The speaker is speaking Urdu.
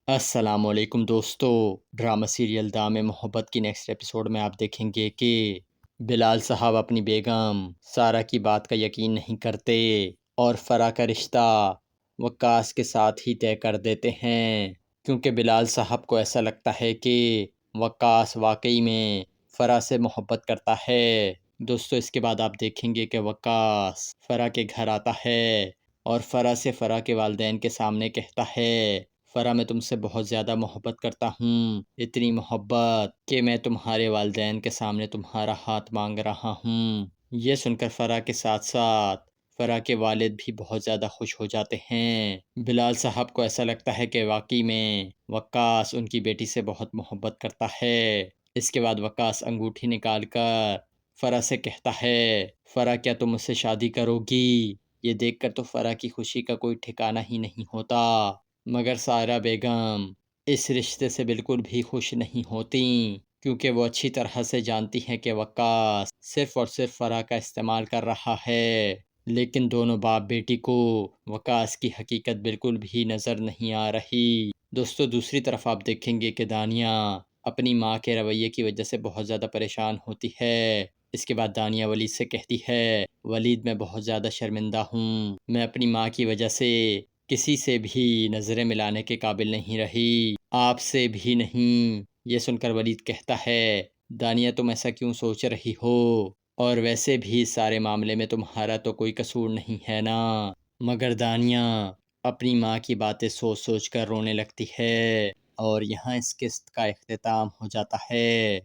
السلام علیکم دوستو، ڈرامہ سیریل دام محبت کی نیکسٹ ایپیسوڈ میں آپ دیکھیں گے کہ بلال صاحب اپنی بیگم سارہ کی بات کا یقین نہیں کرتے اور فرح کا رشتہ وقاص کے ساتھ ہی طے کر دیتے ہیں، کیونکہ بلال صاحب کو ایسا لگتا ہے کہ وقاص واقعی میں فرح سے محبت کرتا ہے۔ دوستو اس کے بعد آپ دیکھیں گے کہ وقاص فرح کے گھر آتا ہے اور فرح سے فرح کے والدین کے سامنے کہتا ہے، فرح میں تم سے بہت زیادہ محبت کرتا ہوں، اتنی محبت کہ میں تمہارے والدین کے سامنے تمہارا ہاتھ مانگ رہا ہوں۔ یہ سن کر فرح کے ساتھ ساتھ فرح کے والد بھی بہت زیادہ خوش ہو جاتے ہیں۔ بلال صاحب کو ایسا لگتا ہے کہ واقعی میں وقاص ان کی بیٹی سے بہت محبت کرتا ہے۔ اس کے بعد وقاص انگوٹھی نکال کر فرح سے کہتا ہے، فرح کیا تم مجھ سے شادی کرو گی؟ یہ دیکھ کر تو فرح کی خوشی کا کوئی ٹھکانہ ہی نہیں ہوتا، مگر سائرہ بیگم اس رشتے سے بالکل بھی خوش نہیں ہوتی، کیونکہ وہ اچھی طرح سے جانتی ہیں کہ وقاص صرف اور صرف فرح کا استعمال کر رہا ہے، لیکن دونوں باپ بیٹی کو وقاص کی حقیقت بالکل بھی نظر نہیں آ رہی۔ دوستو دوسری طرف آپ دیکھیں گے کہ دانیہ اپنی ماں کے رویے کی وجہ سے بہت زیادہ پریشان ہوتی ہے۔ اس کے بعد دانیہ ولید سے کہتی ہے، ولید میں بہت زیادہ شرمندہ ہوں، میں اپنی ماں کی وجہ سے کسی سے بھی نظریں ملانے کے قابل نہیں رہی، آپ سے بھی نہیں۔ یہ سن کر ولید کہتا ہے، دانیہ تم ایسا کیوں سوچ رہی ہو؟ اور ویسے بھی اس سارے معاملے میں تمہارا تو کوئی قصور نہیں ہے نا؟ مگر دانیہ اپنی ماں کی باتیں سوچ سوچ کر رونے لگتی ہے اور یہاں اس قسط کا اختتام ہو جاتا ہے۔